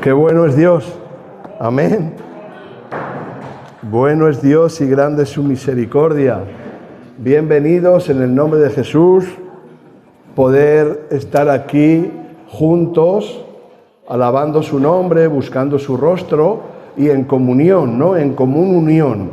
Qué bueno es Dios. Amén. Bueno es Dios y grande es su misericordia. Bienvenidos en el nombre de Jesús, poder estar aquí juntos, alabando su nombre, buscando su rostro y en comunión, ¿no? En común unión,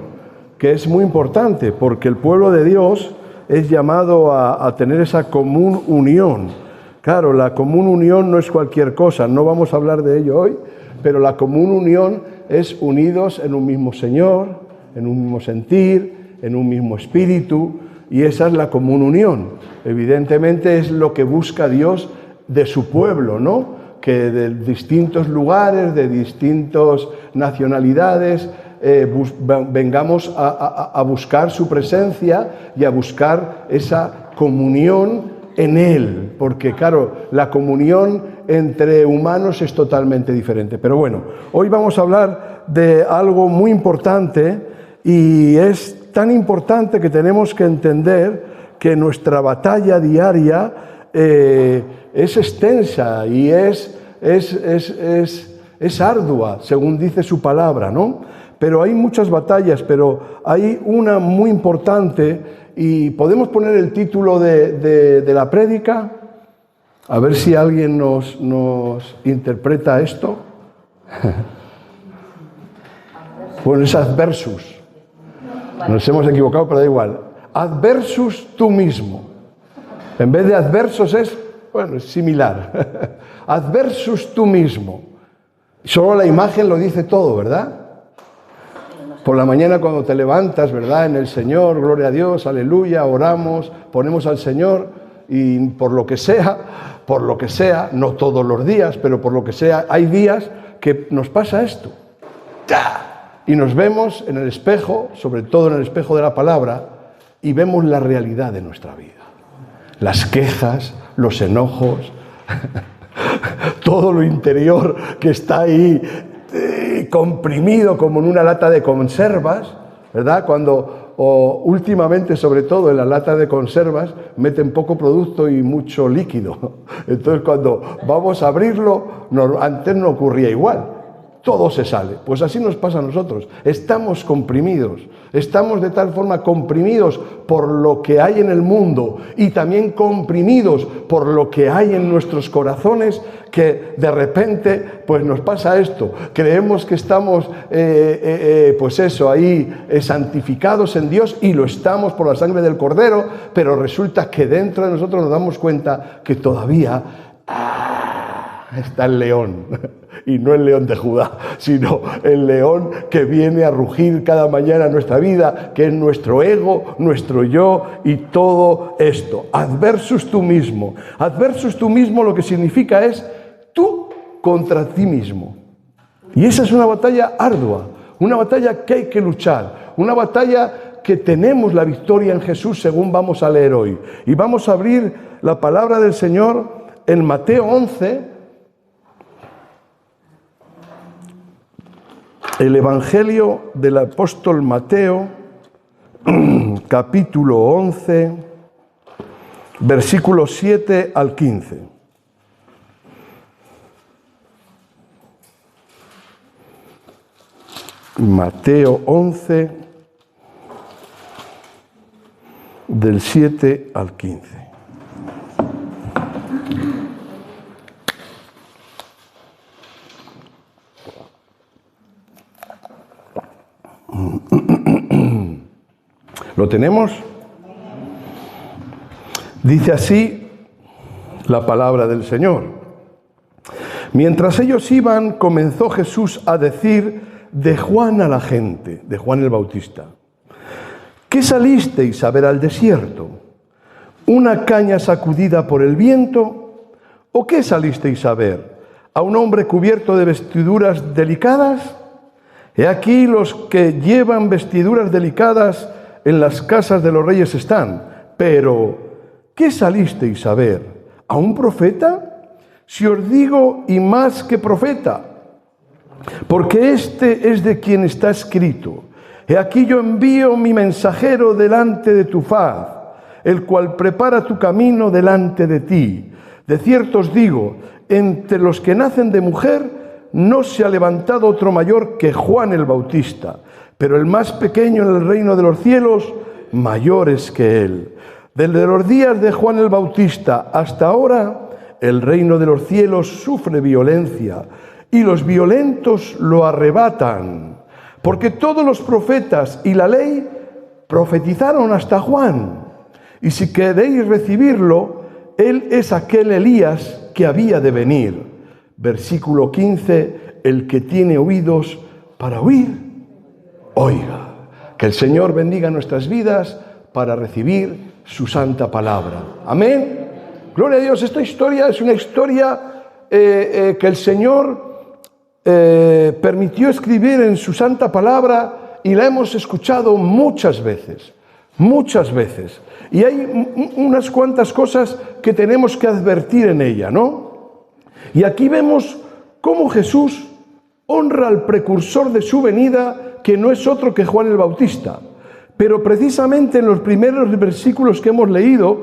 que es muy importante porque el pueblo de Dios es llamado a tener esa común unión. Claro, la común unión no es cualquier cosa, no vamos a hablar de ello hoy, pero la común unión es unidos en un mismo Señor, en un mismo sentir, en un mismo espíritu, y esa es la común unión. Evidentemente es lo que busca Dios de su pueblo, ¿no? Que de distintos lugares, de distintas nacionalidades, vengamos a buscar su presencia y a buscar esa comunión en Él, porque claro, la comunión entre humanos es totalmente diferente. Pero bueno, hoy vamos a hablar de algo muy importante, y es tan importante que tenemos que entender que nuestra batalla diaria es extensa y es ardua, según dice su palabra, ¿no? Pero hay muchas batallas, pero hay una muy importante. Y podemos poner el título de la prédica, a ver si alguien nos interpreta esto. Bueno, es adversus. Nos hemos equivocado, pero da igual. Adversus tú mismo. En vez de adversos es similar. Adversus tú mismo. Solo la imagen lo dice todo, ¿verdad? Por la mañana cuando te levantas, ¿verdad? En el Señor, gloria a Dios, aleluya, oramos, ponemos al Señor y por lo que sea, no todos los días, pero por lo que sea, hay días que nos pasa esto. Y nos vemos en el espejo, sobre todo en el espejo de la palabra, y vemos la realidad de nuestra vida. Las quejas, los enojos, todo lo interior que está ahí, comprimido como en una lata de conservas, ¿verdad? Cuando últimamente, sobre todo en la lata de conservas, meten poco producto y mucho líquido. Entonces, cuando vamos a abrirlo, antes no ocurría igual. Todo se sale. Pues así nos pasa a nosotros. Estamos comprimidos. Estamos de tal forma comprimidos por lo que hay en el mundo y también comprimidos por lo que hay en nuestros corazones, que de repente pues nos pasa esto. Creemos que estamos santificados en Dios, y lo estamos por la sangre del Cordero, pero resulta que dentro de nosotros nos damos cuenta que todavía está el león. Y no el león de Judá, sino el león que viene a rugir cada mañana en nuestra vida, que es nuestro ego, nuestro yo y todo esto. Adversus tú mismo. Adversus tú mismo lo que significa es tú contra ti mismo. Y esa es una batalla ardua, una batalla que hay que luchar, una batalla que tenemos la victoria en Jesús, según vamos a leer hoy. Y vamos a abrir la palabra del Señor en Mateo 11, el Evangelio del apóstol Mateo, capítulo 11, versículos 7 al 15. Mateo 11, del 7 al 15. ¿Lo tenemos? Dice así la palabra del Señor. Mientras ellos iban, comenzó Jesús a decir de Juan a la gente, de Juan el Bautista: ¿qué salisteis a ver al desierto? ¿Una caña sacudida por el viento? ¿O qué salisteis a ver? ¿A un hombre cubierto de vestiduras delicadas? He aquí los que llevan vestiduras delicadas en las casas de los reyes están. Pero, ¿qué salisteis a ver? ¿A un profeta? Si os digo, y más que profeta, porque este es de quien está escrito: he aquí yo envío mi mensajero delante de tu faz, el cual prepara tu camino delante de ti. De cierto os digo, entre los que nacen de mujer no se ha levantado otro mayor que Juan el Bautista, pero el más pequeño en el reino de los cielos, mayor es que él. Desde los días de Juan el Bautista hasta ahora, el reino de los cielos sufre violencia y los violentos lo arrebatan. Porque todos los profetas y la ley profetizaron hasta Juan. Y si queréis recibirlo, él es aquel Elías que había de venir. Versículo 15, el que tiene oídos para oír, oiga. Que el Señor bendiga nuestras vidas para recibir su santa palabra. Amén. Gloria a Dios. Esta historia es una historia que el Señor permitió escribir en su santa palabra y la hemos escuchado muchas veces. Muchas veces. Y hay unas cuantas cosas que tenemos que advertir en ella, ¿no? Y aquí vemos cómo Jesús honra al precursor de su venida, que no es otro que Juan el Bautista. Pero precisamente en los primeros versículos que hemos leído,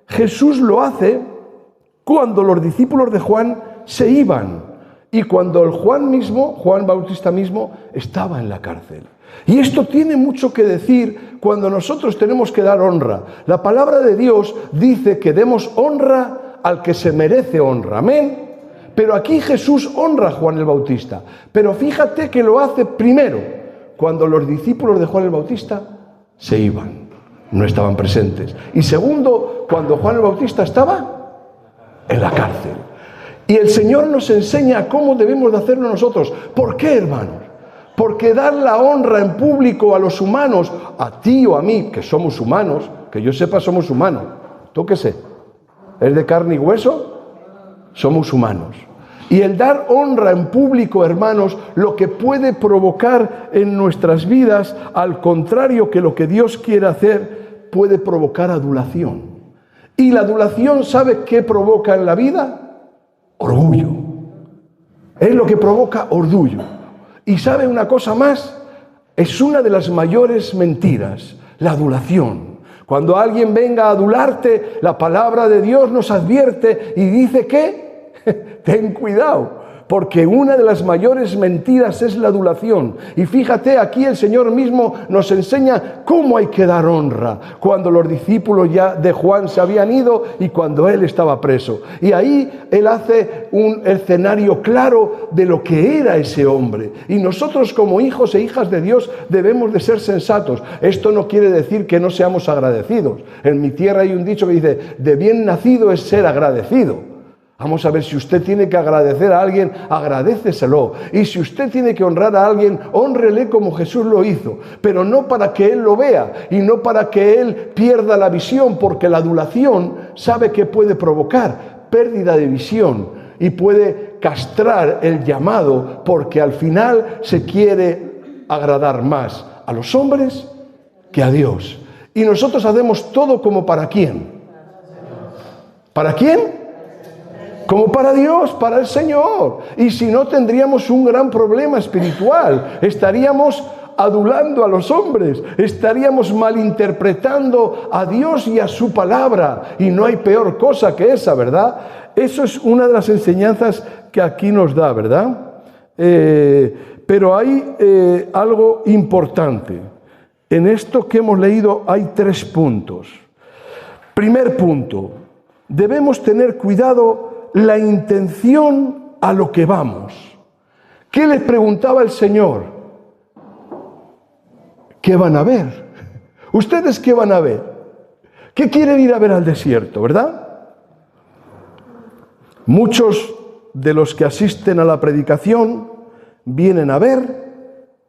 Jesús lo hace cuando los discípulos de Juan se iban y cuando el Juan Bautista mismo, estaba en la cárcel. Y esto tiene mucho que decir cuando nosotros tenemos que dar honra. La palabra de Dios dice que demos honra al que se merece honra. Amén. Pero aquí Jesús honra a Juan el Bautista. Pero fíjate que lo hace primero cuando los discípulos de Juan el Bautista se iban, no estaban presentes. Y segundo, cuando Juan el Bautista estaba en la cárcel. Y el Señor nos enseña cómo debemos de hacerlo nosotros. ¿Por qué, hermanos? Porque dar la honra en público a los humanos, a ti o a mí, que somos humanos, que yo sepa somos humanos. ¿Tú qué sé? ¿Es de carne y hueso? Somos humanos. Y el dar honra en público, hermanos, lo que puede provocar en nuestras vidas, al contrario que lo que Dios quiere hacer, puede provocar adulación. Y la adulación, ¿sabe qué provoca en la vida? Orgullo. Es lo que provoca orgullo. Y ¿sabe una cosa más? Es una de las mayores mentiras, la adulación. Cuando alguien venga a adularte, la palabra de Dios nos advierte y dice que ten cuidado, porque una de las mayores mentiras es la adulación. Y fíjate, aquí el Señor mismo nos enseña cómo hay que dar honra cuando los discípulos ya de Juan se habían ido y cuando él estaba preso. Y ahí él hace un escenario claro de lo que era ese hombre. Y nosotros como hijos e hijas de Dios debemos de ser sensatos. Esto no quiere decir que no seamos agradecidos. En mi tierra hay un dicho que dice, de bien nacido es ser agradecido. Vamos a ver, si usted tiene que agradecer a alguien, agradéceselo. Y si usted tiene que honrar a alguien, hónrele como Jesús lo hizo. Pero no para que él lo vea y no para que él pierda la visión, porque la adulación sabe que puede provocar pérdida de visión y puede castrar el llamado, porque al final se quiere agradar más a los hombres que a Dios. Y nosotros hacemos todo como para ¿quién? ¿Para quién? Como para Dios, para el Señor. Y si no, tendríamos un gran problema espiritual. Estaríamos adulando a los hombres, estaríamos malinterpretando a Dios y a su palabra. Y no hay peor cosa que esa, ¿verdad? Eso es una de las enseñanzas que aquí nos da, ¿verdad? Pero hay algo importante. En esto que hemos leído hay 3 puntos. Primer punto, debemos tener cuidado la intención a lo que vamos. ¿Qué les preguntaba el Señor? ¿Qué van a ver? ¿Ustedes qué van a ver? ¿Qué quieren ir a ver al desierto, verdad? Muchos de los que asisten a la predicación vienen a ver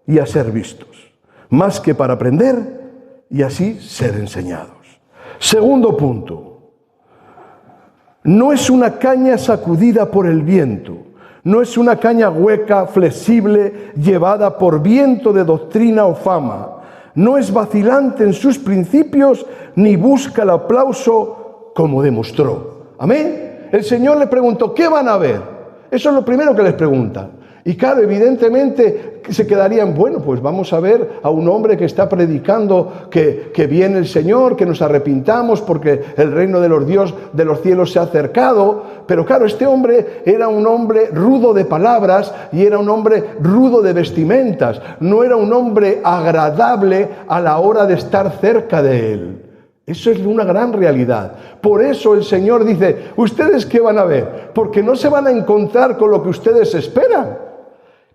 y a ser vistos, más que para aprender y así ser enseñados. Segundo punto. No es una caña sacudida por el viento, no es una caña hueca, flexible, llevada por viento de doctrina o fama. No es vacilante en sus principios, ni busca el aplauso como demostró. Amén. El Señor le preguntó, ¿qué van a ver? Eso es lo primero que les pregunta. Y claro, evidentemente se quedarían, bueno, pues vamos a ver a un hombre que está predicando que viene el Señor, que nos arrepintamos porque el reino de los cielos se ha acercado. Pero claro, este hombre era un hombre rudo de palabras y era un hombre rudo de vestimentas. No era un hombre agradable a la hora de estar cerca de él. Eso es una gran realidad. Por eso el Señor dice, ¿ustedes qué van a ver? Porque no se van a encontrar con lo que ustedes esperan.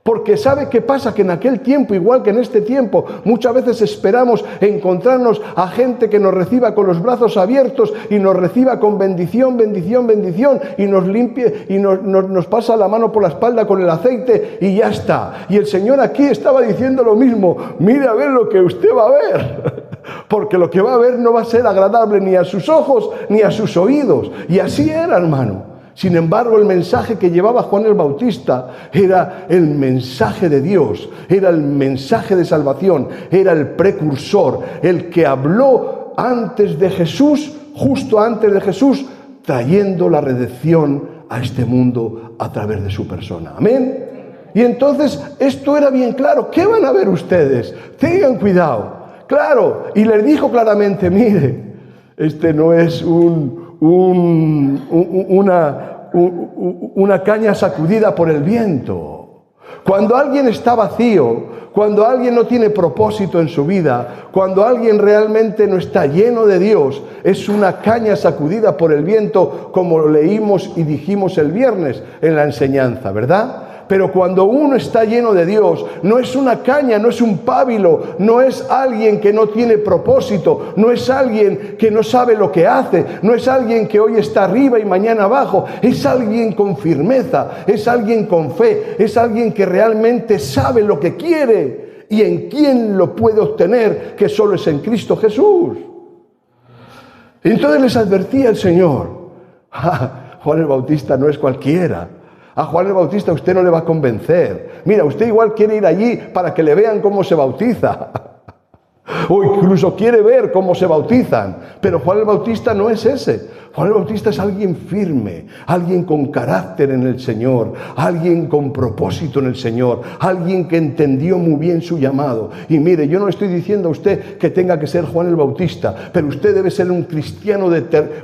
Porque ¿sabe qué pasa? Que en aquel tiempo, igual que en este tiempo, muchas veces esperamos encontrarnos a gente que nos reciba con los brazos abiertos y nos reciba con bendición, bendición, bendición, y nos limpie y nos pasa la mano por la espalda con el aceite y ya está. Y el Señor aquí estaba diciendo lo mismo, mire a ver lo que usted va a ver. Porque lo que va a ver no va a ser agradable ni a sus ojos ni a sus oídos. Y así era, hermano. Sin embargo, el mensaje que llevaba Juan el Bautista era el mensaje de Dios, era el mensaje de salvación, era el precursor, el que habló antes de Jesús, justo antes de Jesús, trayendo la redención a este mundo a través de su persona. Amén. Y entonces esto era bien claro. ¿Qué van a ver ustedes? Tengan cuidado. Claro, y les dijo claramente, mire, este no es una caña sacudida por el viento. Cuando alguien está vacío, cuando alguien no tiene propósito en su vida, cuando alguien realmente no está lleno de Dios, es una caña sacudida por el viento, como lo leímos y dijimos el viernes en la enseñanza, ¿verdad? Pero cuando uno está lleno de Dios, no es una caña, no es un pábilo, no es alguien que no tiene propósito, no es alguien que no sabe lo que hace, no es alguien que hoy está arriba y mañana abajo, es alguien con firmeza, es alguien con fe, es alguien que realmente sabe lo que quiere y en quién lo puede obtener, que solo es en Cristo Jesús. Entonces les advertía el Señor, Juan el Bautista no es cualquiera. A Juan el Bautista usted no le va a convencer. Mira, usted igual quiere ir allí para que le vean cómo se bautiza. O incluso quiere ver cómo se bautizan. Pero Juan el Bautista no es ese. Juan el Bautista es alguien firme, alguien con carácter en el Señor, alguien con propósito en el Señor, alguien que entendió muy bien su llamado. Y mire, yo no estoy diciendo a usted que tenga que ser Juan el Bautista, pero usted debe ser un cristiano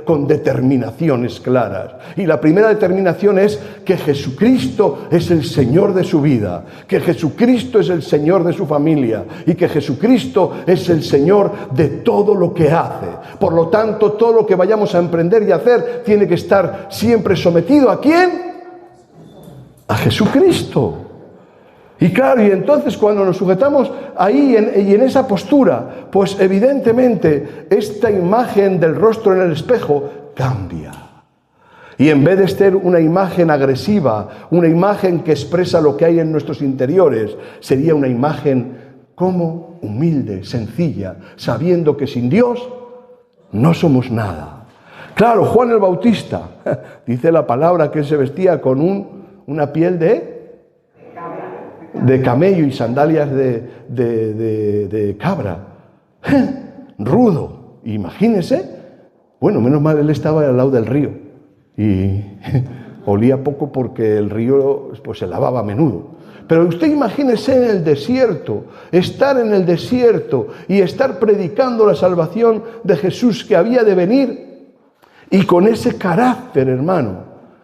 con determinaciones claras. Y la primera determinación es que Jesucristo es el Señor de su vida, que Jesucristo es el Señor de su familia y que Jesucristo es el Señor de todo lo que hace. Por lo tanto, todo lo que vayamos a emprender y hacer tiene que estar siempre sometido ¿a quién? A Jesucristo. Y claro, y entonces cuando nos sujetamos ahí y en esa postura, pues evidentemente esta imagen del rostro en el espejo cambia. Y en vez de ser una imagen agresiva, una imagen que expresa lo que hay en nuestros interiores, sería una imagen como humilde, sencilla, sabiendo que sin Dios no somos nada. Claro, Juan el Bautista, dice la palabra que él se vestía con una piel de camello y sandalias de cabra. Rudo, imagínese. Bueno, menos mal él estaba al lado del río y olía poco porque el río pues, se lavaba a menudo. Pero usted imagínese en el desierto, estar en el desierto y estar predicando la salvación de Jesús que había de venir. Y con ese carácter, hermano.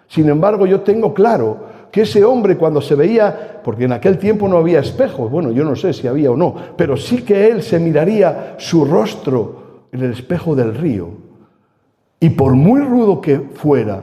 Sin embargo, yo tengo claro que ese hombre cuando se veía, porque en aquel tiempo no había espejos, bueno, yo no sé si había o no, pero sí que él se miraría su rostro en el espejo del río. Y por muy rudo que fuera,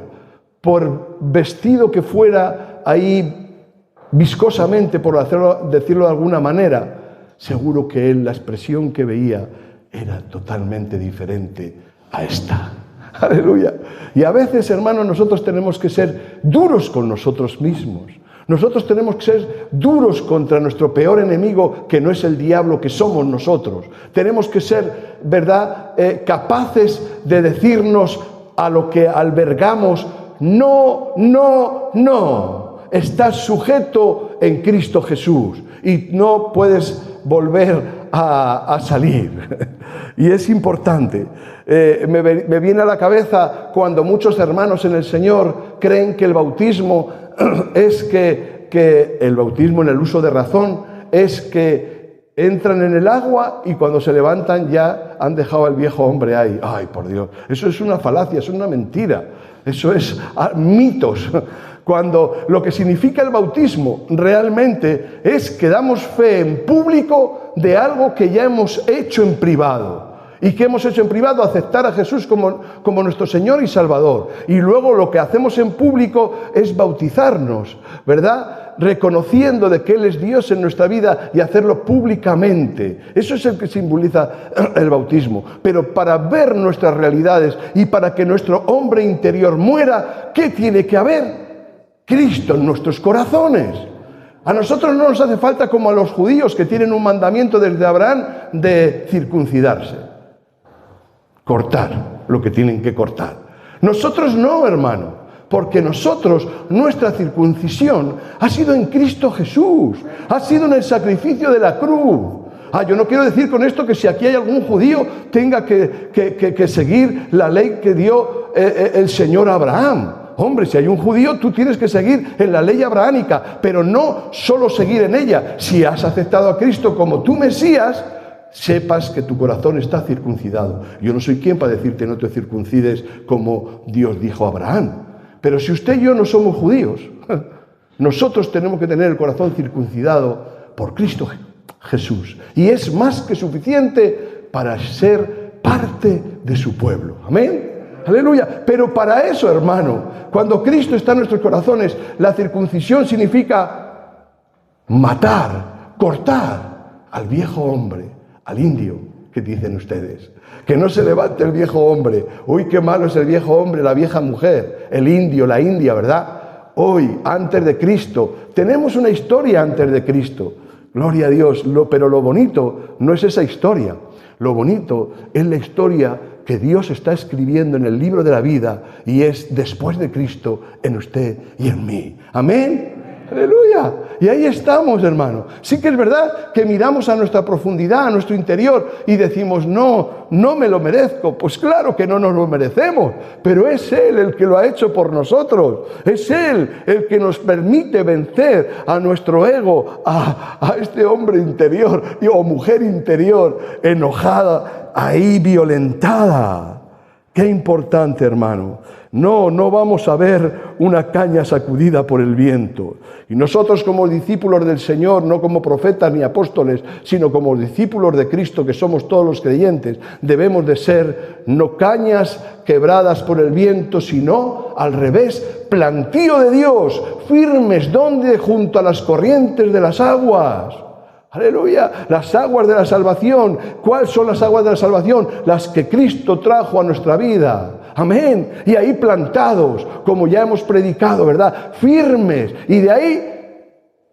por vestido que fuera ahí viscosamente, por decirlo de alguna manera, seguro que él, la expresión que veía era totalmente diferente a esta. Aleluya. Y a veces, hermanos, nosotros tenemos que ser duros con nosotros mismos. Nosotros tenemos que ser duros contra nuestro peor enemigo, que no es el diablo, que somos nosotros. Tenemos que ser, ¿verdad?, capaces de decirnos a lo que albergamos, no, no, no. Estás sujeto en Cristo Jesús y no puedes volver a salir. Y es importante. Me viene a la cabeza cuando muchos hermanos en el Señor creen que el bautismo es que el bautismo en el uso de razón es que entran en el agua y cuando se levantan ya han dejado al viejo hombre ahí. Ay, por Dios, eso es una falacia, es una mentira. Eso es mitos. Cuando lo que significa el bautismo realmente es que damos fe en público de algo que ya hemos hecho en privado. ¿Y qué hemos hecho en privado? Aceptar a Jesús como nuestro Señor y Salvador. Y luego lo que hacemos en público es bautizarnos, ¿verdad? Reconociendo de que Él es Dios en nuestra vida y hacerlo públicamente. Eso es el que simboliza el bautismo. Pero para ver nuestras realidades y para que nuestro hombre interior muera, ¿qué tiene que haber? Cristo en nuestros corazones. A nosotros no nos hace falta, como a los judíos que tienen un mandamiento desde Abraham, de circuncidarse. Cortar lo que tienen que cortar. Nosotros no, hermano, porque nosotros, nuestra circuncisión ha sido en Cristo Jesús, ha sido en el sacrificio de la cruz. Yo no quiero decir con esto que si aquí hay algún judío tenga que seguir la ley que dio el Señor a Abraham. Hombre, si hay un judío, tú tienes que seguir en la ley abrahámica, pero no solo seguir en ella. Si has aceptado a Cristo como tu Mesías, sepas que tu corazón está circuncidado. Yo no soy quien para decirte no te circuncides como Dios dijo a Abraham. Pero si usted y yo no somos judíos, nosotros tenemos que tener el corazón circuncidado por Cristo Jesús. Y es más que suficiente para ser parte de su pueblo. Amén. Aleluya. Pero para eso, hermano, cuando Cristo está en nuestros corazones, la circuncisión significa matar, cortar al viejo hombre, al indio, que dicen ustedes. Que no se levante el viejo hombre. Uy, qué malo es el viejo hombre, la vieja mujer, el indio, la india, ¿verdad? Hoy, antes de Cristo, tenemos una historia antes de Cristo. Gloria a Dios. Pero lo bonito no es esa historia. Lo bonito es la historia que Dios está escribiendo en el libro de la vida y es después de Cristo en usted y en mí. Amén. Aleluya. Y ahí estamos, hermano. Sí que es verdad que miramos a nuestra profundidad, a nuestro interior y decimos, no me lo merezco. Pues claro que no nos lo merecemos, pero es Él el que lo ha hecho por nosotros. Es Él el que nos permite vencer a nuestro ego, a este hombre interior o mujer interior enojada, ahí violentada. Qué importante, hermano. No vamos a ver una caña sacudida por el viento. Y nosotros como discípulos del Señor, no como profetas ni apóstoles, sino como discípulos de Cristo, que somos todos los creyentes, debemos de ser no cañas quebradas por el viento, sino al revés, plantío de Dios, firmes donde junto a las corrientes de las aguas. Aleluya, las aguas de la salvación. ¿Cuáles son las aguas de la salvación? Las que Cristo trajo a nuestra vida. Amén. Y ahí plantados, como ya hemos predicado, ¿verdad? Firmes. Y de ahí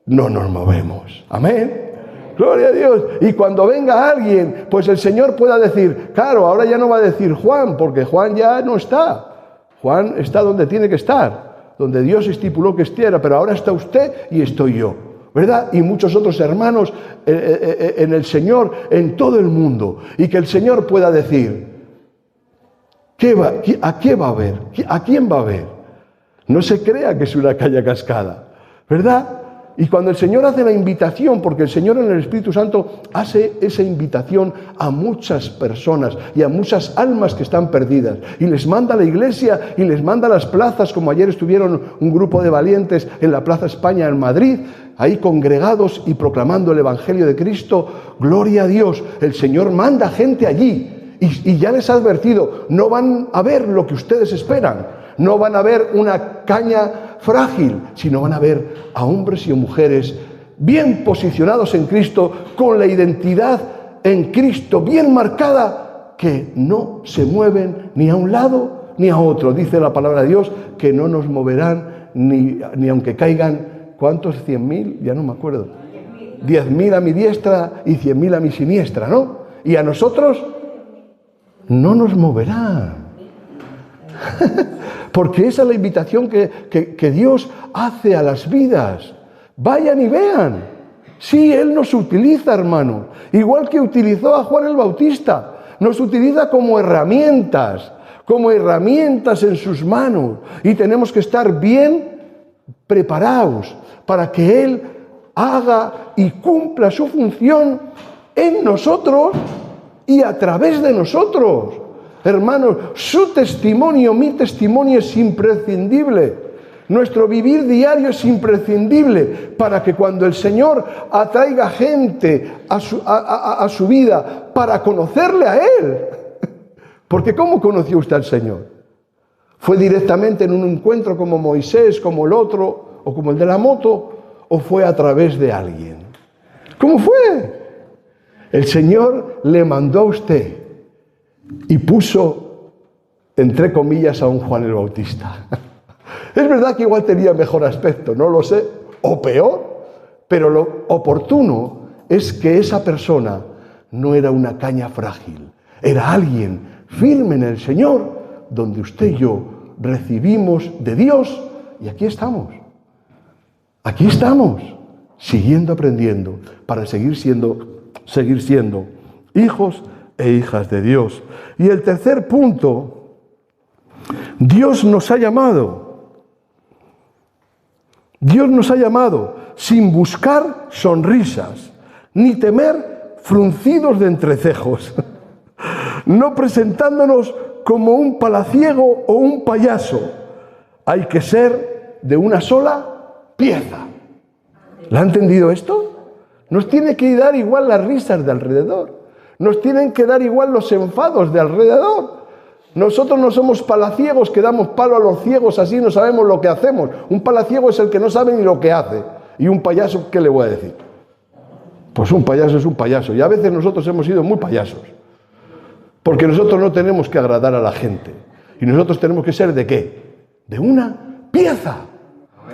no nos movemos. Amén. Gloria a Dios. Y cuando venga alguien, pues el Señor pueda decir, claro, ahora ya no va a decir Juan, porque Juan ya no está. Juan está donde tiene que estar, donde Dios estipuló que estuviera, pero ahora está usted y estoy yo. ¿Verdad? Y muchos otros hermanos en el Señor, en todo el mundo. Y que el Señor pueda decir, ¿a qué va a ver? ¿A quién va a ver? No se crea que es una caña cascada, ¿verdad? Y cuando el Señor hace la invitación, porque el Señor en el Espíritu Santo hace esa invitación a muchas personas y a muchas almas que están perdidas, y les manda a la iglesia y les manda a las plazas, como ayer estuvieron un grupo de valientes en la Plaza España en Madrid, ahí congregados y proclamando el Evangelio de Cristo. Gloria a Dios, el Señor manda gente allí y ya les ha advertido, no van a ver lo que ustedes esperan, no van a ver una caña frágil, sino van a ver a hombres y a mujeres bien posicionados en Cristo, con la identidad en Cristo bien marcada, que no se mueven ni a un lado ni a otro. Dice la palabra de Dios que no nos moverán ni aunque caigan. ¿Cuántos? 100.000, ya no me acuerdo. 10.000 a mi diestra y 100.000 a mi siniestra, ¿no? Y a nosotros no nos moverá. Porque esa es la invitación que Dios hace a las vidas. Vayan y vean. Sí, Él nos utiliza, hermano. Igual que utilizó a Juan el Bautista. Nos utiliza como herramientas en sus manos. Y tenemos que estar bien preparados para que Él haga y cumpla su función en nosotros y a través de nosotros. Hermanos, su testimonio, mi testimonio es imprescindible. Nuestro vivir diario es imprescindible para que cuando el Señor atraiga gente a su vida para conocerle a Él. Porque ¿cómo conoció usted al Señor? ¿Fue directamente en un encuentro como Moisés, como el otro, o como el de la moto? ¿O fue a través de alguien? ¿Cómo fue? El Señor le mandó a usted y puso, entre comillas, a un Juan el Bautista. Es verdad que igual tenía mejor aspecto, no lo sé, o peor, pero lo oportuno es que esa persona no era una caña frágil, era alguien firme en el Señor, donde usted y yo recibimos de Dios, y aquí estamos, siguiendo aprendiendo, para seguir siendo hijos e hijas de Dios. Y el tercer punto, Dios nos ha llamado sin buscar sonrisas, ni temer fruncidos de entrecejos, no presentándonos como un palaciego o un payaso. Hay que ser de una sola pieza. ¿La ha entendido esto? Nos tiene que dar igual las risas de alrededor, nos tienen que dar igual los enfados de alrededor. Nosotros no somos palaciegos que damos palo a los ciegos, así no sabemos lo que hacemos. Un palaciego es el que no sabe ni lo que hace. Y un payaso, ¿qué le voy a decir? Pues un payaso es un payaso. Y a veces nosotros hemos sido muy payasos. Porque nosotros no tenemos que agradar a la gente. Y nosotros tenemos que ser ¿de qué? De una pieza.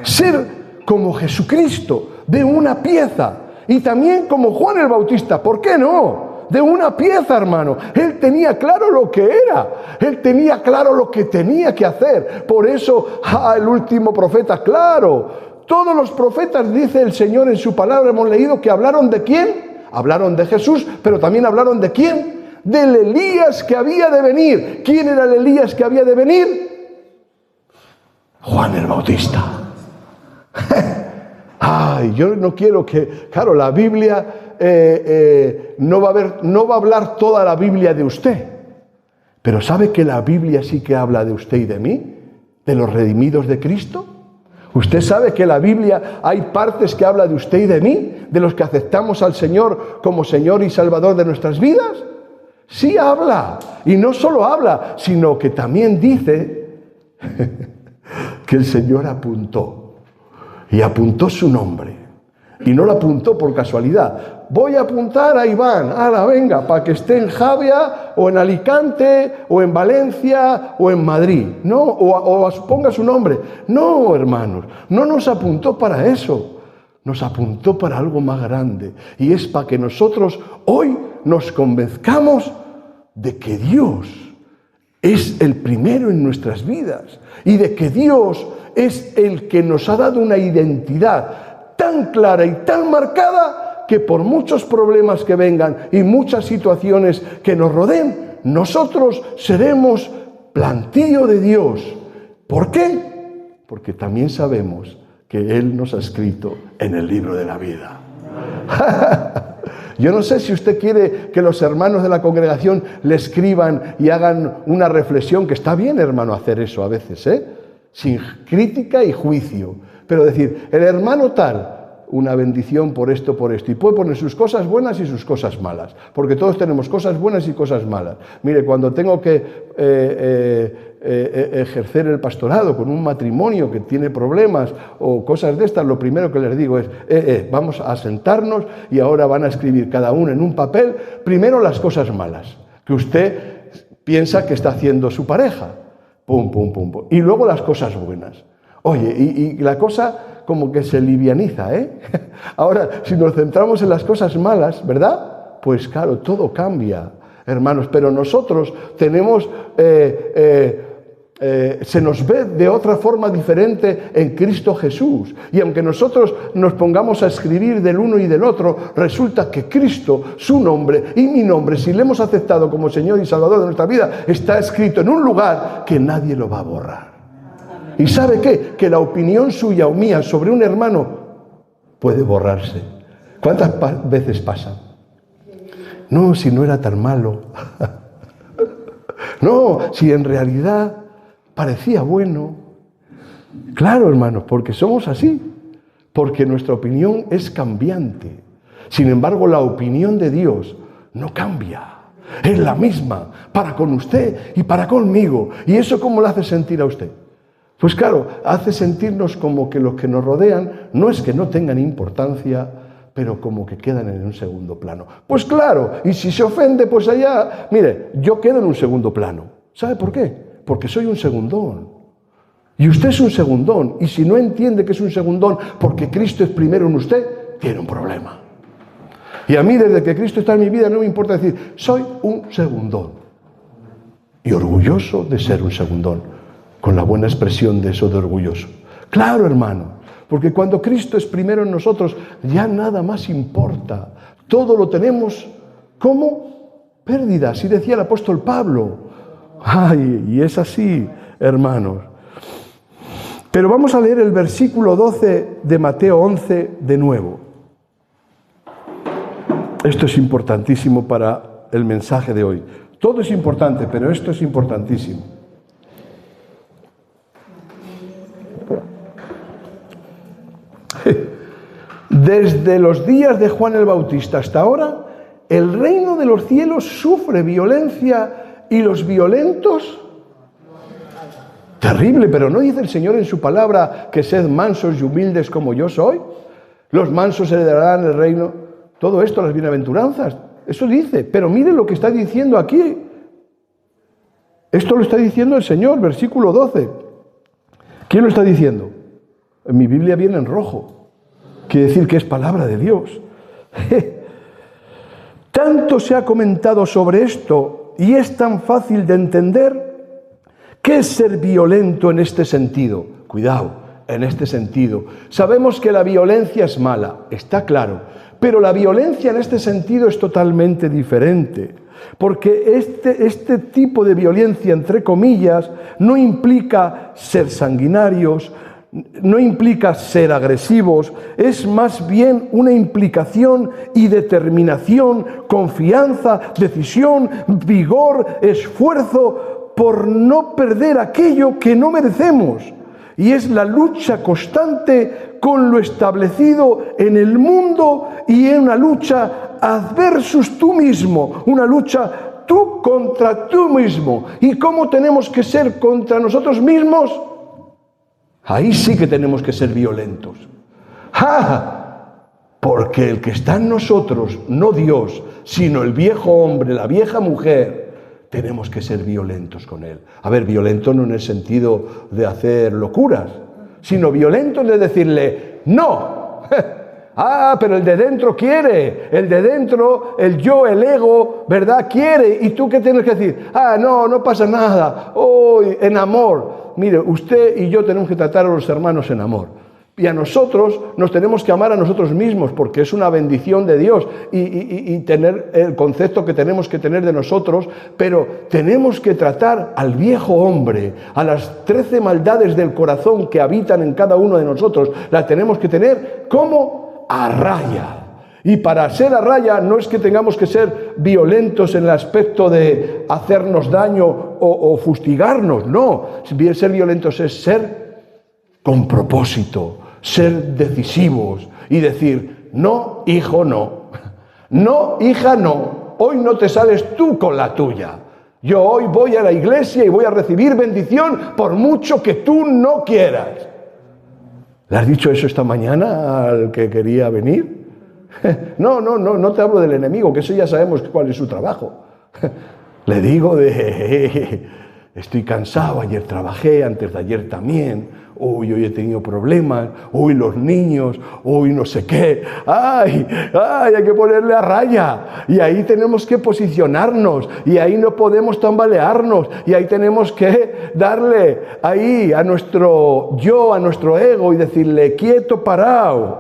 Ser como Jesucristo, de una pieza. Y también como Juan el Bautista. ¿Por qué no? De una pieza, hermano. Él tenía claro lo que era. Él tenía claro lo que tenía que hacer. Por eso, el último profeta, claro. Todos los profetas, dice el Señor en su palabra, hemos leído que hablaron ¿de quién? Hablaron de Jesús, pero también hablaron ¿de quién? Del Elías que había de venir. ¿Quién era el Elías que había de venir? Juan el Bautista. Ay, yo no quiero que... Claro, la Biblia... no va a hablar toda la Biblia de usted, pero ¿sabe que la Biblia sí que habla de usted y de mí? ¿De los redimidos de Cristo? ¿Usted sabe que la Biblia hay partes que habla de usted y de mí? ¿De los que aceptamos al Señor como Señor y Salvador de nuestras vidas? Sí habla, y no solo habla, sino que también dice que el Señor apuntó, y apuntó su nombre. Y no lo apuntó por casualidad. Voy a apuntar a Iván, venga, para que esté en Javia, o en Alicante, o en Valencia, o en Madrid. No, o ponga su nombre. No, hermanos, no nos apuntó para eso. Nos apuntó para algo más grande. Y es para que nosotros hoy nos convenzcamos de que Dios es el primero en nuestras vidas. Y de que Dios es el que nos ha dado una identidad tan clara y tan marcada que por muchos problemas que vengan y muchas situaciones que nos rodeen, nosotros seremos plantío de Dios. ¿Por qué? Porque también sabemos que Él nos ha escrito en el libro de la vida. Yo no sé si usted quiere que los hermanos de la congregación le escriban y hagan una reflexión, que está bien, hermano, hacer eso a veces, sin crítica y juicio. Pero decir, el hermano tal, una bendición por esto, y puede poner sus cosas buenas y sus cosas malas, porque todos tenemos cosas buenas y cosas malas. Mire, cuando tengo que ejercer el pastorado con un matrimonio que tiene problemas o cosas de estas, lo primero que les digo es, vamos a sentarnos y ahora van a escribir cada uno en un papel, primero las cosas malas, que usted piensa que está haciendo su pareja, pum, pum, pum, pum, y luego las cosas buenas. Oye, y la cosa como que se livianiza, Ahora, si nos centramos en las cosas malas, ¿verdad? Pues claro, todo cambia, hermanos. Pero nosotros tenemos, se nos ve de otra forma diferente en Cristo Jesús. Y aunque nosotros nos pongamos a escribir del uno y del otro, resulta que Cristo, su nombre y mi nombre, si le hemos aceptado como Señor y Salvador de nuestra vida, está escrito en un lugar que nadie lo va a borrar. ¿Y sabe qué? Que la opinión suya o mía sobre un hermano puede borrarse. ¿Cuántas veces pasa? No, si no era tan malo. No, si en realidad parecía bueno. Claro, hermanos, porque somos así, porque nuestra opinión es cambiante. Sin embargo, la opinión de Dios no cambia. Es la misma para con usted y para conmigo. ¿Y eso cómo le hace sentir a usted? Pues claro, hace sentirnos como que los que nos rodean no es que no tengan importancia, pero como que quedan en un segundo plano. Pues claro, y si se ofende, pues allá, mire, yo quedo en un segundo plano. ¿Sabe por qué? Porque soy un segundón. Y usted es un segundón. Y si no entiende que es un segundón porque Cristo es primero en usted, tiene un problema. Y a mí, desde que Cristo está en mi vida, no me importa decir, soy un segundón. Y orgulloso de ser un segundón. Con la buena expresión de eso de orgulloso. Claro, hermano, porque cuando Cristo es primero en nosotros, ya nada más importa. Todo lo tenemos como pérdida, así decía el apóstol Pablo. Ay, y es así, hermanos. Pero vamos a leer el versículo 12 de Mateo 11 de nuevo. Esto es importantísimo para el mensaje de hoy. Todo es importante, pero esto es importantísimo. Desde los días de Juan el Bautista hasta ahora, el reino de los cielos sufre violencia y los violentos... Terrible, pero ¿no dice el Señor en su palabra que sed mansos y humildes como yo soy? Los mansos heredarán el reino. Todo esto, las bienaventuranzas, eso dice. Pero mire lo que está diciendo aquí. Esto lo está diciendo el Señor, versículo 12. ¿Quién lo está diciendo? En mi Biblia viene en rojo. Quiere decir que es palabra de Dios. Tanto se ha comentado sobre esto y es tan fácil de entender. ¿Qué es ser violento en este sentido? Cuidado, en este sentido. Sabemos que la violencia es mala, está claro, pero la violencia en este sentido es totalmente diferente. Porque este tipo de violencia, entre comillas, no implica ser sanguinarios, no implica ser agresivos, es más bien una implicación y determinación, confianza, decisión, vigor, esfuerzo por no perder aquello que no merecemos. Y es la lucha constante con lo establecido en el mundo y en una lucha ad versus tú mismo, una lucha tú contra tú mismo. ¿Y cómo tenemos que ser contra nosotros mismos? Ahí sí que tenemos que ser violentos. ¡Ja! Porque el que está en nosotros, no Dios, sino el viejo hombre, la vieja mujer, tenemos que ser violentos con él. A ver, violento no en el sentido de hacer locuras, sino violento de decirle, ¡no! Ah, pero el de dentro quiere, el de dentro, el yo, el ego, ¿verdad? Quiere. ¿Y tú qué tienes que decir? Ah, no pasa nada. Oh, en amor. Mire, usted y yo tenemos que tratar a los hermanos en amor. Y a nosotros nos tenemos que amar a nosotros mismos porque es una bendición de Dios y tener el concepto que tenemos que tener de nosotros, pero tenemos que tratar al viejo hombre, a las 13 maldades del corazón que habitan en cada uno de nosotros, las tenemos que tener como a raya. Y para ser a raya no es que tengamos que ser violentos en el aspecto de hacernos daño o fustigarnos, no. Ser violentos es ser con propósito, ser decisivos y decir, no, hijo, no. No, hija, no. Hoy no te sales tú con la tuya. Yo hoy voy a la iglesia y voy a recibir bendición por mucho que tú no quieras. ¿Le has dicho eso esta mañana al que quería venir? No te hablo del enemigo, que eso ya sabemos cuál es su trabajo. Le digo estoy cansado, ayer trabajé, antes de ayer también. Hoy he tenido problemas, hoy los niños, hoy no sé qué. ¡Ay! Hay que ponerle a raya. Y ahí tenemos que posicionarnos, y ahí no podemos tambalearnos, y ahí tenemos que darle ahí a nuestro yo, a nuestro ego, y decirle, quieto, parado.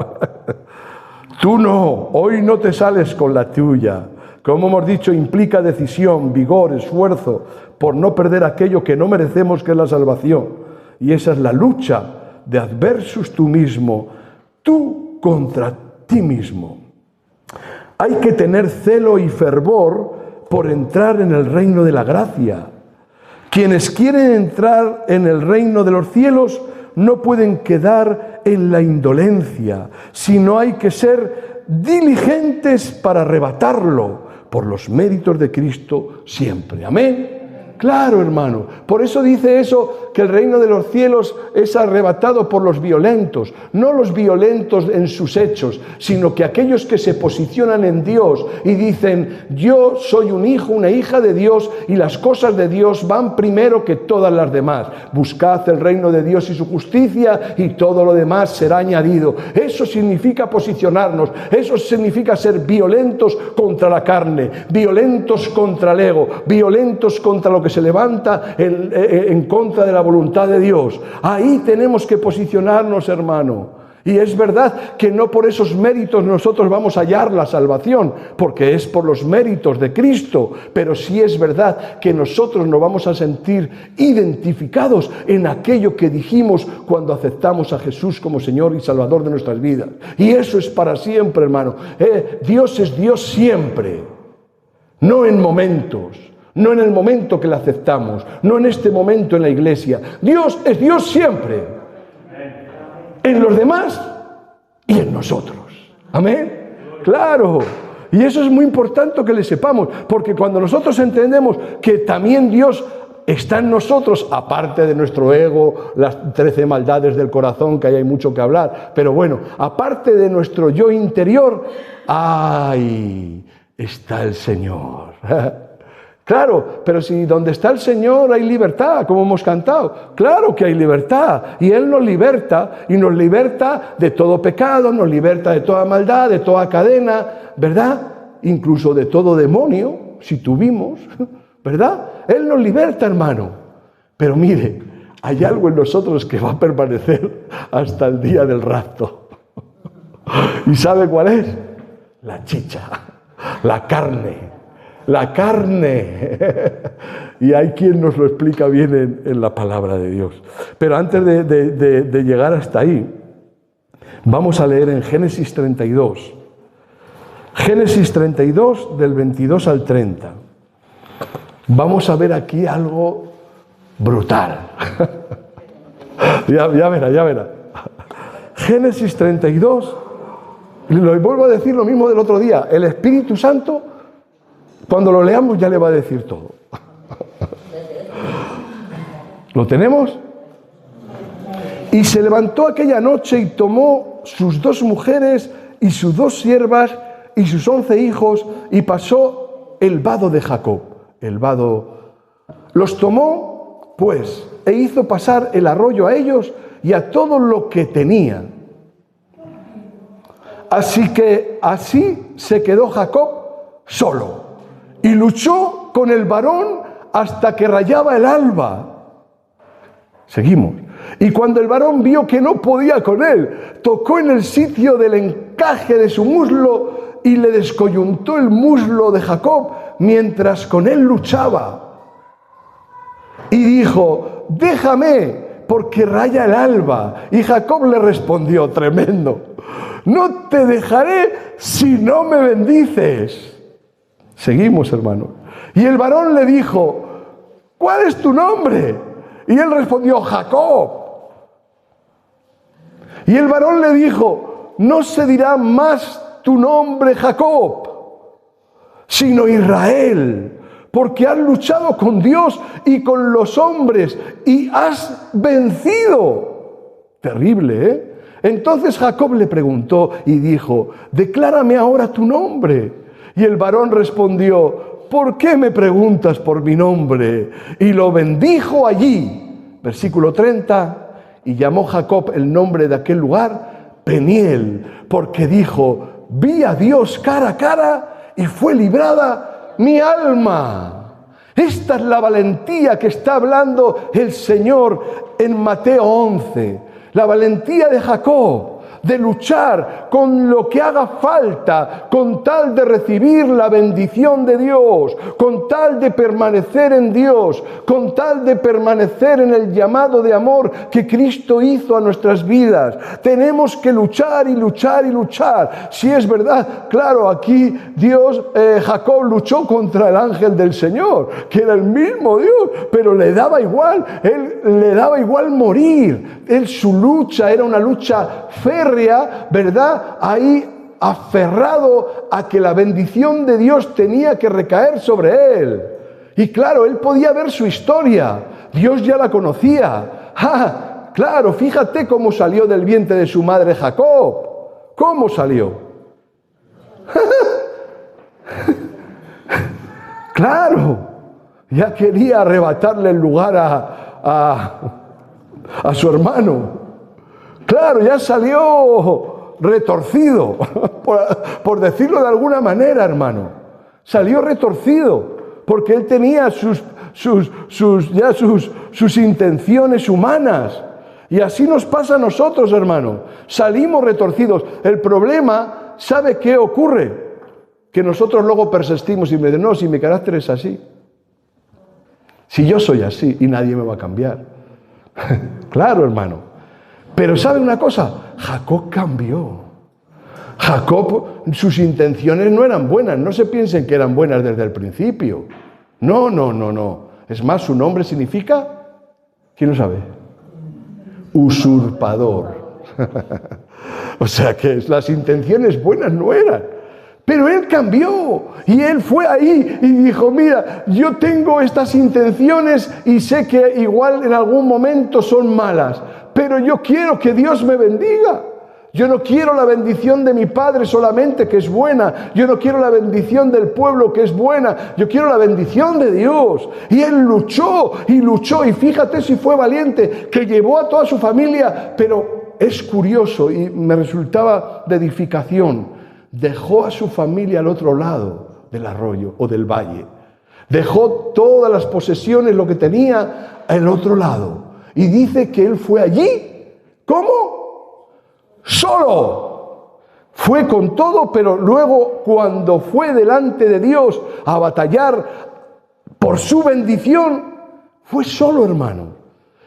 Tú no, hoy no te sales con la tuya. Como hemos dicho, implica decisión, vigor, esfuerzo, por no perder aquello que no merecemos, que es la salvación. Y esa es la lucha de ad versus tú mismo, tú contra ti mismo. Hay que tener celo y fervor por entrar en el reino de la gracia. Quienes quieren entrar en el reino de los cielos no pueden quedar en la indolencia, sino hay que ser diligentes para arrebatarlo por los méritos de Cristo siempre. Amén. Claro, hermano. Por eso dice eso, que el reino de los cielos es arrebatado por los violentos. No los violentos en sus hechos, sino que aquellos que se posicionan en Dios y dicen, yo soy un hijo, una hija de Dios y las cosas de Dios van primero que todas las demás. Buscad el reino de Dios y su justicia y todo lo demás será añadido. Eso significa posicionarnos. Eso significa ser violentos contra la carne, violentos contra el ego, violentos contra lo que se levanta en contra de la voluntad de Dios. Ahí tenemos que posicionarnos, hermano. Y es verdad que no por esos méritos nosotros vamos a hallar la salvación, porque es por los méritos de Cristo, pero sí es verdad que nosotros nos vamos a sentir identificados en aquello que dijimos cuando aceptamos a Jesús como Señor y Salvador de nuestras vidas. Y eso es para siempre, hermano. Dios es Dios siempre, no en momentos. No en el momento que la aceptamos, no en este momento en la iglesia. Dios es Dios siempre. En los demás y en nosotros. Amén. Claro. Y eso es muy importante que le sepamos, porque cuando nosotros entendemos que también Dios está en nosotros, aparte de nuestro ego, las 13 maldades del corazón, que ahí hay mucho que hablar, pero bueno, aparte de nuestro yo interior, ¡ay! Está el Señor. Claro, pero si donde está el Señor hay libertad, como hemos cantado. Claro que hay libertad. Y Él nos liberta, y nos liberta de todo pecado, nos liberta de toda maldad, de toda cadena, ¿verdad? Incluso de todo demonio, si tuvimos, ¿verdad? Él nos liberta, hermano. Pero mire, hay algo en nosotros que va a permanecer hasta el día del rapto. ¿Y sabe cuál es? La chicha, la carne. La carne. Y hay quien nos lo explica bien en la palabra de Dios. Pero antes de llegar hasta ahí, vamos a leer en Génesis 32. Génesis 32, del 22 al 30. Vamos a ver aquí algo brutal. ya verá. Génesis 32, y lo vuelvo a decir lo mismo del otro día. El Espíritu Santo, cuando lo leamos, ya le va a decir todo. ¿Lo tenemos? Y se levantó aquella noche y tomó sus 2 mujeres y sus 2 siervas y sus 11 hijos y pasó el vado de Jacob. El vado. Los tomó, pues, e hizo pasar el arroyo a ellos y a todo lo que tenían. Así se quedó Jacob solo. Y luchó con el varón hasta que rayaba el alba. Seguimos. Y cuando el varón vio que no podía con él, tocó en el sitio del encaje de su muslo y le descoyuntó el muslo de Jacob mientras con él luchaba. Y dijo, déjame, porque raya el alba. Y Jacob le respondió, tremendo, no te dejaré si no me bendices. Seguimos, hermano. Y el varón le dijo, ¿cuál es tu nombre? Y él respondió, Jacob. Y el varón le dijo, no se dirá más tu nombre Jacob, sino Israel, porque has luchado con Dios y con los hombres y has vencido. Terrible, ¿eh? Entonces Jacob le preguntó y dijo, declárame ahora tu nombre. Y el varón respondió, ¿por qué me preguntas por mi nombre? Y lo bendijo allí. Versículo 30. Y llamó Jacob el nombre de aquel lugar Peniel, porque dijo, vi a Dios cara a cara y fue librada mi alma. Esta es la valentía que está hablando el Señor en Mateo 11. La valentía de Jacob, de luchar con lo que haga falta, con tal de recibir la bendición de Dios, con tal de permanecer en Dios, con tal de permanecer en el llamado de amor que Cristo hizo a nuestras vidas. Tenemos que luchar y luchar y luchar. Si es verdad, claro, aquí Jacob luchó contra el ángel del Señor, que era el mismo Dios, pero le daba igual, le daba igual morir. Su lucha era una lucha férrea, ¿verdad? Ahí aferrado a que la bendición de Dios tenía que recaer sobre él. Y claro, él podía ver su historia, Dios ya la conocía. Claro, fíjate cómo salió del vientre de su madre Jacob. ¿Cómo salió? Claro, ya quería arrebatarle el lugar a su hermano. Claro, ya salió retorcido, por decirlo de alguna manera, hermano. Salió retorcido, porque él tenía sus intenciones humanas. Y así nos pasa a nosotros, hermano. Salimos retorcidos. El problema, ¿sabe qué ocurre? Que nosotros luego persistimos y me dicen, no, si mi carácter es así. Si yo soy así y nadie me va a cambiar. Claro, hermano. Pero ¿sabe una cosa? Jacob cambió. Jacob, sus intenciones no eran buenas. No se piensen que eran buenas desde el principio. No. Es más, su nombre significa, ¿quién lo sabe? Usurpador. O sea que las intenciones buenas no eran. Pero él cambió y él fue ahí y dijo, mira, yo tengo estas intenciones y sé que igual en algún momento son malas, pero yo quiero que Dios me bendiga. Yo no quiero la bendición de mi padre solamente, que es buena. Yo no quiero la bendición del pueblo, que es buena. Yo quiero la bendición de Dios. Y él luchó y luchó. Y fíjate si fue valiente, que llevó a toda su familia. Pero es curioso y me resultaba de edificación. Dejó a su familia al otro lado del arroyo o del valle. Dejó todas las posesiones, lo que tenía, al otro lado. Y dice que él fue allí. ¿Cómo? Solo. Fue con todo, pero luego cuando fue delante de Dios a batallar por su bendición, fue solo, hermano.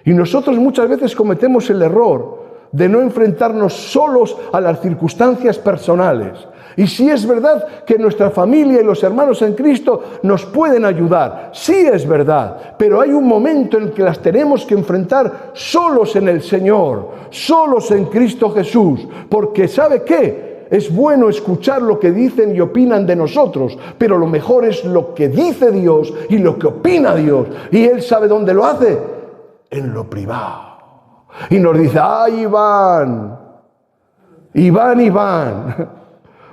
Y nosotros muchas veces cometemos el error de no enfrentarnos solos a las circunstancias personales. Y sí es verdad que nuestra familia y los hermanos en Cristo nos pueden ayudar, sí es verdad, pero hay un momento en el que las tenemos que enfrentar solos en el Señor, solos en Cristo Jesús, porque ¿sabe qué? Es bueno escuchar lo que dicen y opinan de nosotros, pero lo mejor es lo que dice Dios y lo que opina Dios. ¿Y Él sabe dónde lo hace? En lo privado. Y nos dice, ¡ay, Iván!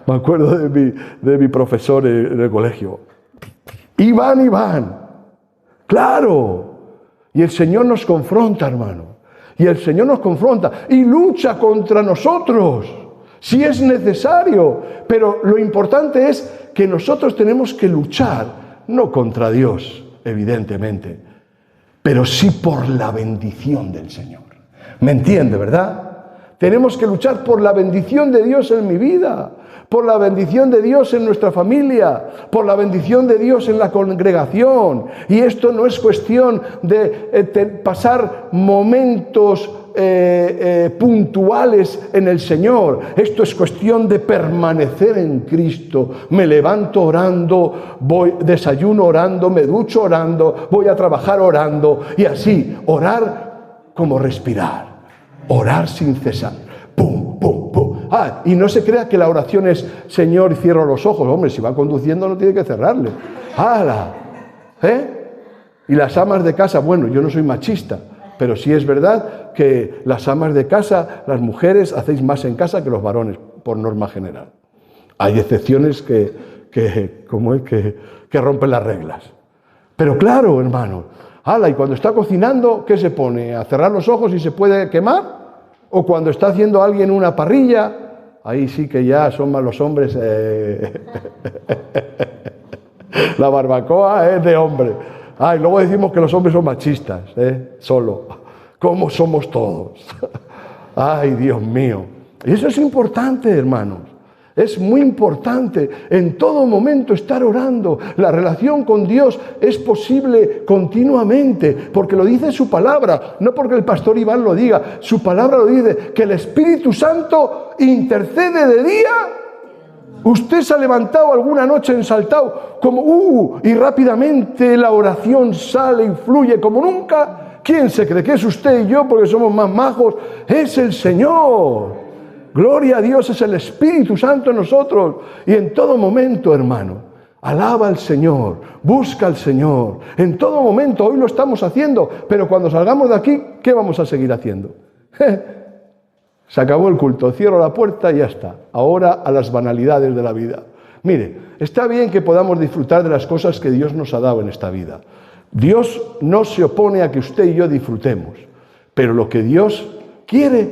Me acuerdo de mi profesor en el colegio. Iván. Claro. Y el Señor nos confronta, hermano. Y el Señor nos confronta y lucha contra nosotros, si es necesario. Pero lo importante es que nosotros tenemos que luchar, no contra Dios, evidentemente, pero sí por la bendición del Señor. ¿Me entiende, verdad? Tenemos que luchar por la bendición de Dios en mi vida, por la bendición de Dios en nuestra familia, por la bendición de Dios en la congregación. Y esto no es cuestión de pasar momentos puntuales en el Señor. Esto es cuestión de permanecer en Cristo. Me levanto orando, desayuno orando, me ducho orando, voy a trabajar orando, y así, orar como respirar, orar sin cesar. Pum, pum, pum. Y no se crea que la oración es, Señor, cierro los ojos. Hombre, si va conduciendo no tiene que cerrarle. Y las amas de casa, bueno, yo no soy machista, pero sí es verdad que las amas de casa, las mujeres, hacéis más en casa que los varones, por norma general. Hay excepciones que rompen las reglas. Pero claro, hermano, y cuando está cocinando, ¿qué se pone? ¿A cerrar los ojos y se puede quemar? O cuando está haciendo alguien una parrilla, ahí sí que ya son más los hombres. La barbacoa es de hombre. Y luego decimos que los hombres son machistas, solo. ¿Cómo somos todos? Ay, Dios mío. Y eso es importante, hermanos. Es muy importante en todo momento estar orando. La relación con Dios es posible continuamente, porque lo dice su palabra, no porque el pastor Iván lo diga. Su palabra lo dice, que el Espíritu Santo intercede de día. Usted se ha levantado alguna noche ensaltado como y rápidamente la oración sale y fluye como nunca. ¿Quién se cree que es usted y yo porque somos más majos? Es el Señor. Gloria a Dios, es el Espíritu Santo en nosotros. Y en todo momento, hermano, alaba al Señor, busca al Señor. En todo momento, hoy lo estamos haciendo, pero cuando salgamos de aquí, ¿qué vamos a seguir haciendo? Se acabó el culto, cierro la puerta y ya está. Ahora a las banalidades de la vida. Mire, está bien que podamos disfrutar de las cosas que Dios nos ha dado en esta vida. Dios no se opone a que usted y yo disfrutemos, pero lo que Dios quiere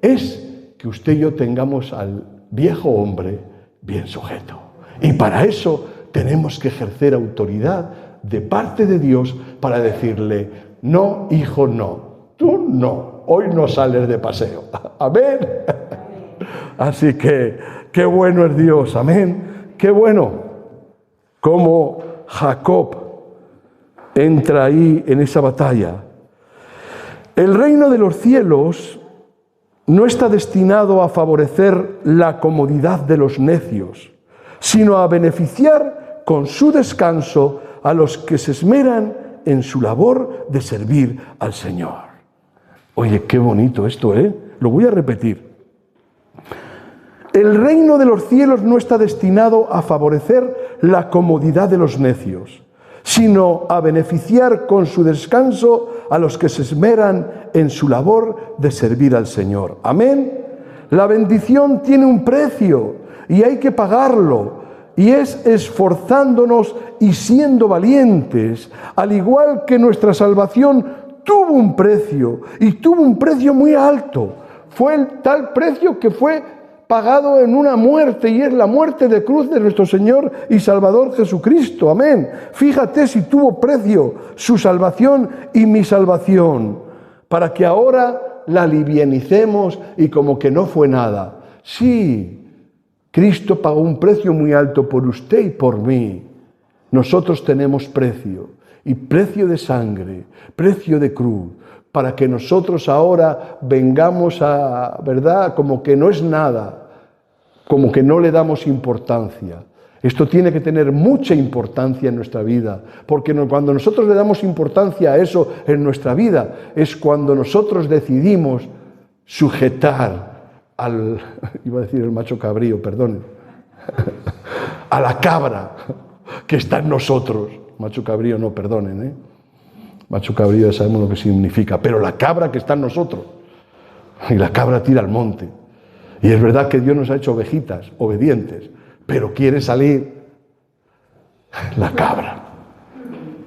es que usted y yo tengamos al viejo hombre bien sujeto. Y para eso tenemos que ejercer autoridad de parte de Dios para decirle, no, hijo, no, tú no, hoy no sales de paseo. Amén. Así que, qué bueno es Dios, amén. Qué bueno cómo Jacob entra ahí en esa batalla. El reino de los cielos no está destinado a favorecer la comodidad de los necios, sino a beneficiar con su descanso a los que se esmeran en su labor de servir al Señor. Oye, qué bonito esto, ¿eh? Lo voy a repetir. El reino de los cielos no está destinado a favorecer la comodidad de los necios, sino a beneficiar con su descanso a los que se esmeran en su labor de servir al Señor. Amén. La bendición tiene un precio y hay que pagarlo, y es esforzándonos y siendo valientes, al igual que nuestra salvación tuvo un precio, y tuvo un precio muy alto. Fue el tal precio que fue pagado en una muerte, y es la muerte de cruz de nuestro Señor y Salvador Jesucristo. Amén. Fíjate si tuvo precio su salvación y mi salvación, para que ahora la livianicemos y como que no fue nada. Sí, Cristo pagó un precio muy alto por usted y por mí. Nosotros tenemos precio, y precio de sangre, precio de cruz, para que nosotros ahora vengamos a, ¿verdad?, como que no es nada, como que no le damos importancia. Esto tiene que tener mucha importancia en nuestra vida, porque cuando nosotros le damos importancia a eso en nuestra vida, es cuando nosotros decidimos sujetar al, iba a decir el macho cabrío, perdonen, a la cabra que está en nosotros. Macho cabrío no, perdonen, ¿eh? Macho cabrío ya sabemos lo que significa, pero la cabra que está en nosotros, y la cabra tira al monte. Y es verdad que Dios nos ha hecho ovejitas, obedientes, pero quiere salir la cabra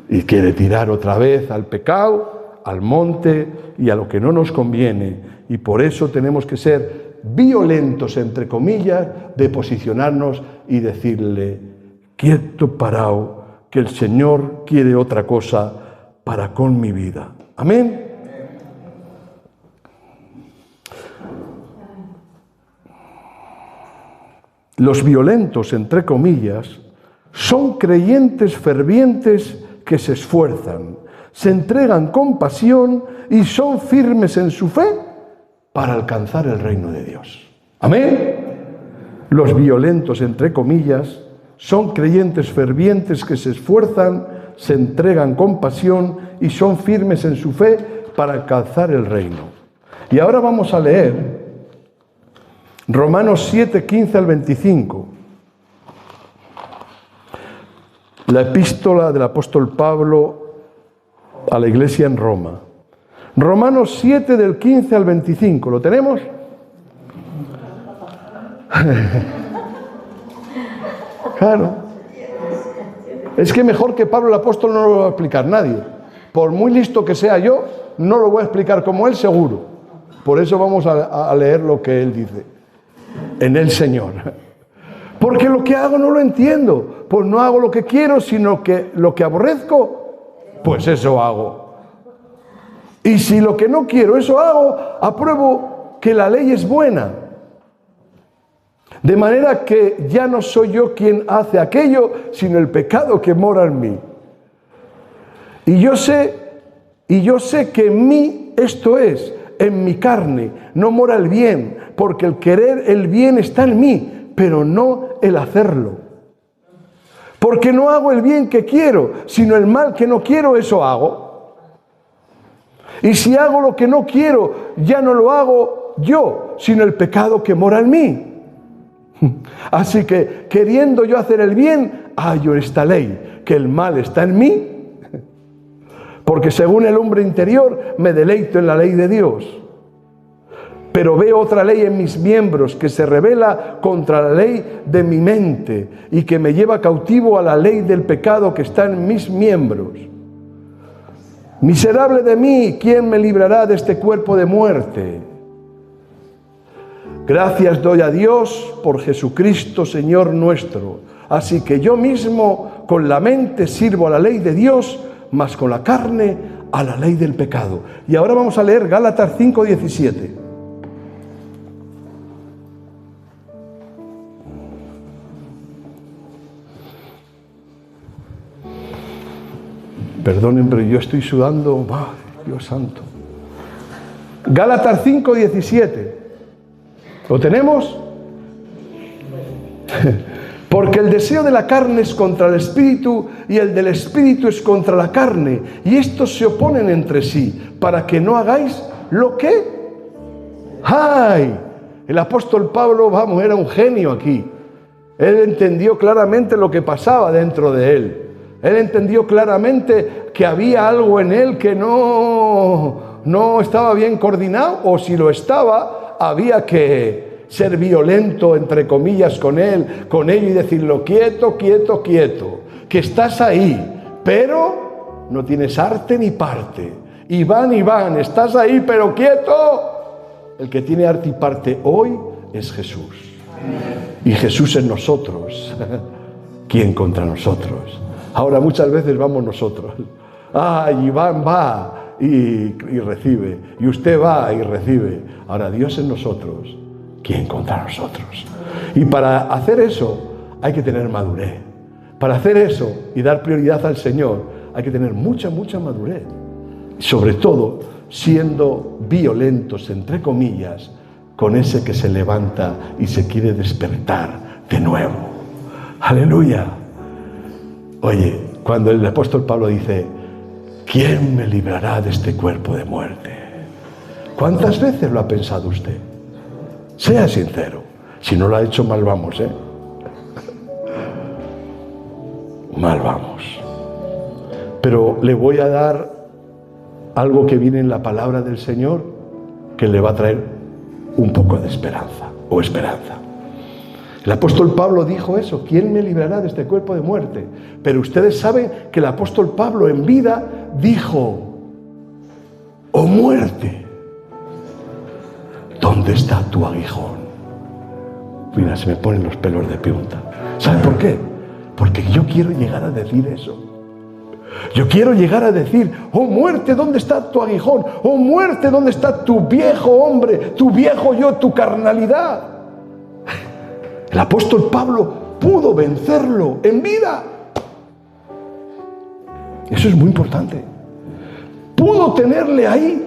y quiere tirar otra vez al pecado, al monte y a lo que no nos conviene. Y por eso tenemos que ser violentos, entre comillas, de posicionarnos y decirle, quieto, parado, que el Señor quiere otra cosa para con mi vida. Amén. Los violentos, entre comillas, son creyentes fervientes que se esfuerzan, se entregan con pasión y son firmes en su fe para alcanzar el reino de Dios. Amén. Los violentos, entre comillas, son creyentes fervientes que se esfuerzan, se entregan con pasión y son firmes en su fe para alcanzar el reino. Y ahora vamos a leer Romanos 7, 15 al 25. La epístola del apóstol Pablo a la iglesia en Roma. Romanos 7 del 15 al 25. ¿Lo tenemos? Claro. Es que mejor que Pablo el apóstol no lo va a explicar nadie. Por muy listo que sea yo, no lo voy a explicar como él, seguro. Por eso vamos a leer lo que él dice. En el Señor. Porque lo que hago no lo entiendo. Pues no hago lo que quiero, sino que lo que aborrezco, pues eso hago. Y si lo que no quiero, eso hago, apruebo que la ley es buena. De manera que ya no soy yo quien hace aquello, sino el pecado que mora en mí. Y yo sé que en mí, esto es, en mi carne, no mora el bien, porque el querer el bien está en mí, pero no el hacerlo. Porque no hago el bien que quiero, sino el mal que no quiero, eso hago. Y si hago lo que no quiero, ya no lo hago yo, sino el pecado que mora en mí. Así que, queriendo yo hacer el bien, hallo esta ley, que el mal está en mí, porque según el hombre interior me deleito en la ley de Dios. Pero veo otra ley en mis miembros que se rebela contra la ley de mi mente y que me lleva cautivo a la ley del pecado que está en mis miembros. Miserable de mí, ¿quién me librará de este cuerpo de muerte? Gracias doy a Dios por Jesucristo, Señor nuestro. Así que yo mismo con la mente sirvo a la ley de Dios, mas con la carne a la ley del pecado. Y ahora vamos a leer Gálatas 5:17. Perdonen, pero yo estoy sudando. ¡Ay, Dios santo! Gálatas 5:17. ¿Lo tenemos? Porque el deseo de la carne es contra el espíritu y el del espíritu es contra la carne, y estos se oponen entre sí, para que no hagáis lo que... ¡Ay! El apóstol Pablo, vamos, era un genio aquí. Él entendió claramente lo que pasaba dentro de él. Él entendió claramente que había algo en él que no estaba bien coordinado, o si lo estaba, había que ser violento, entre comillas, con ello y decirlo, quieto, quieto, quieto, que estás ahí, pero no tienes arte ni parte. Iván, estás ahí, pero quieto. El que tiene arte y parte hoy es Jesús. Y Jesús en nosotros. ¿Quién contra nosotros? Ahora muchas veces vamos nosotros. Iván va y recibe. Y usted va y recibe. Ahora Dios en nosotros. ¿Quién contra nosotros? Y para hacer eso hay que tener madurez. Para hacer eso y dar prioridad al Señor hay que tener mucha madurez. Sobre todo siendo violentos, entre comillas, con ese que se levanta y se quiere despertar de nuevo. ¡Aleluya! Oye, cuando el apóstol Pablo dice, ¿quién me librará de este cuerpo de muerte? ¿Cuántas veces lo ha pensado usted? Sea sincero. Si no lo ha hecho, mal vamos, ¿eh? Mal vamos. Pero le voy a dar algo que viene en la palabra del Señor que le va a traer un poco de esperanza o esperanza. El apóstol Pablo dijo eso, ¿quién me librará de este cuerpo de muerte? Pero ustedes saben que el apóstol Pablo en vida dijo, oh muerte, ¿dónde está tu aguijón? Mira, se me ponen los pelos de punta. ¿Saben por qué? Porque yo quiero llegar a decir eso. Yo quiero llegar a decir, oh muerte, ¿dónde está tu aguijón? Oh muerte, ¿dónde está tu viejo hombre, tu viejo yo, tu carnalidad? El apóstol Pablo pudo vencerlo en vida. Eso es muy importante. Pudo tenerle ahí.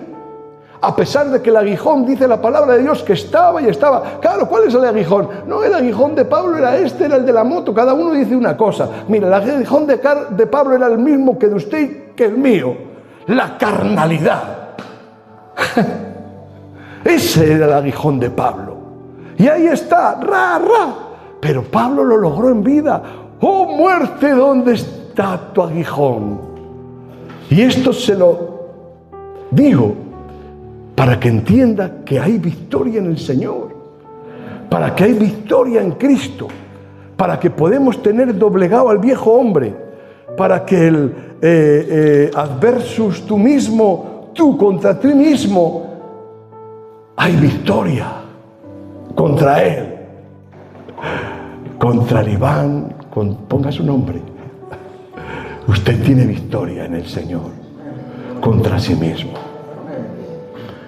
A pesar de que el aguijón, dice la palabra de Dios, que estaba y estaba. Claro, ¿cuál es el aguijón? No, el aguijón de Pablo era era el de la moto. Cada uno dice una cosa. Mira, el aguijón de Pablo era el mismo que de usted y que el mío. La carnalidad. Ese era el aguijón de Pablo. Y ahí está, Pero Pablo lo logró en vida. ¡Oh muerte, ¿dónde está tu aguijón? Y esto se lo digo para que entienda que hay victoria en el Señor, para que hay victoria en Cristo, para que podemos tener doblegado al viejo hombre, para que el adversus tú mismo, tú contra ti mismo, hay victoria contra él, contra el Iván, ponga su nombre. Usted tiene victoria en el Señor contra sí mismo.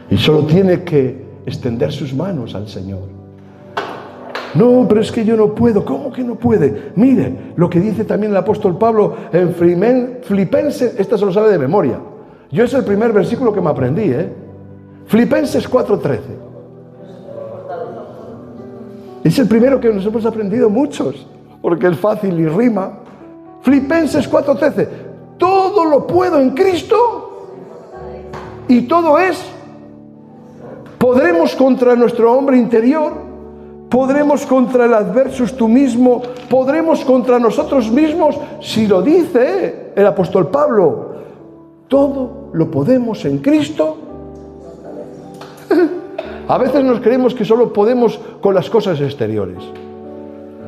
Y solo tiene que extender sus manos al Señor. No, pero es que yo no puedo. ¿Cómo que no puede? Mire lo que dice también el apóstol Pablo en Filipenses, esta se lo sabe de memoria. Yo es el primer versículo que me aprendí, Filipenses 4:13. Es el primero que nos hemos aprendido muchos, porque es fácil y rima. Filipenses 4:13. Todo lo puedo en Cristo y todo es. Podremos contra nuestro hombre interior. Podremos contra el adversus tú mismo, podremos contra nosotros mismos, si lo dice el apóstol Pablo. Todo lo podemos en Cristo. A veces nos creemos que solo podemos con las cosas exteriores.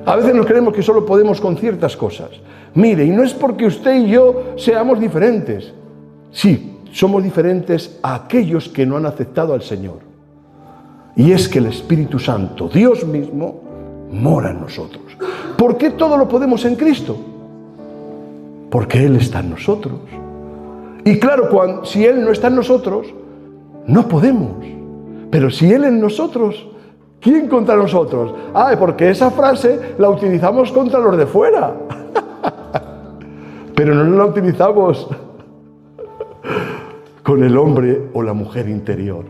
A veces nos creemos que solo podemos con ciertas cosas. Mire, y no es porque usted y yo seamos diferentes. Sí, somos diferentes a aquellos que no han aceptado al Señor. Y es que el Espíritu Santo, Dios mismo, mora en nosotros. ¿Por qué todo lo podemos en Cristo? Porque Él está en nosotros. Y claro, si Él no está en nosotros, no podemos. Pero si Él en nosotros, ¿quién contra nosotros? Porque esa frase la utilizamos contra los de fuera. Pero no la utilizamos con el hombre o la mujer interior.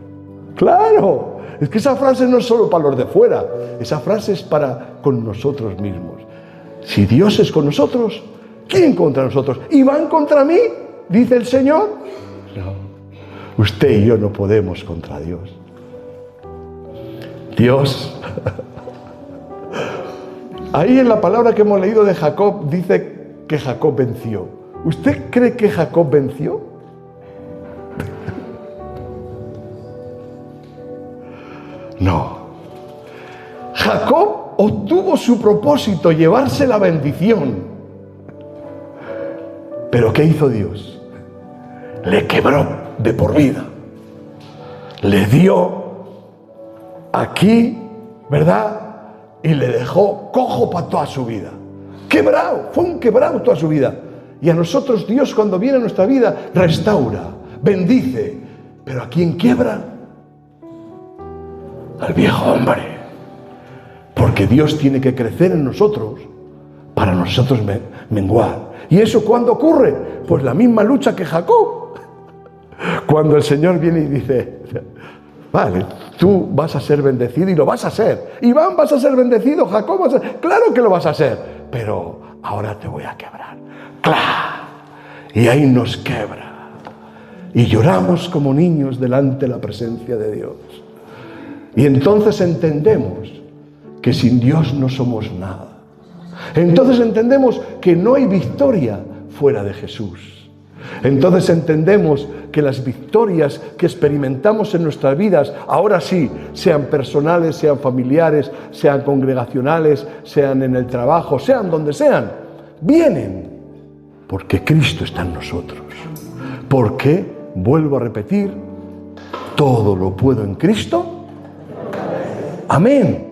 ¡Claro! Es que esa frase no es solo para los de fuera, esa frase es para con nosotros mismos. Si Dios es con nosotros, ¿quién contra nosotros? ¿Y van contra mí? Dice el Señor. No, usted y yo no podemos contra Dios. Dios. Ahí en la palabra que hemos leído de Jacob dice que Jacob venció. ¿Usted cree que Jacob venció? No. Jacob obtuvo su propósito, llevarse la bendición. ¿Pero qué hizo Dios? Le quebró de por vida. Le dio aquí, ¿verdad? Y le dejó cojo para toda su vida. Quebrado, fue un quebrado toda su vida. Y a nosotros Dios, cuando viene a nuestra vida, restaura, bendice. Pero ¿a quién quiebra? Al viejo hombre. Porque Dios tiene que crecer en nosotros para nosotros menguar. ¿Y eso cuándo ocurre? Pues la misma lucha que Jacob. Cuando el Señor viene y dice, vale, tú vas a ser bendecido y lo vas a ser. Iván, vas a ser bendecido, Jacob vas a ser. Claro que lo vas a ser, pero ahora te voy a quebrar. ¡Claro! Y ahí nos quebra. Y lloramos como niños delante de la presencia de Dios. Y entonces entendemos que sin Dios no somos nada. Entonces entendemos que no hay victoria fuera de Jesús. Entonces entendemos que las victorias que experimentamos en nuestras vidas, ahora sí, sean personales, sean familiares, sean congregacionales, sean en el trabajo, sean donde sean, vienen porque Cristo está en nosotros. Porque, vuelvo a repetir, todo lo puedo en Cristo. Amén.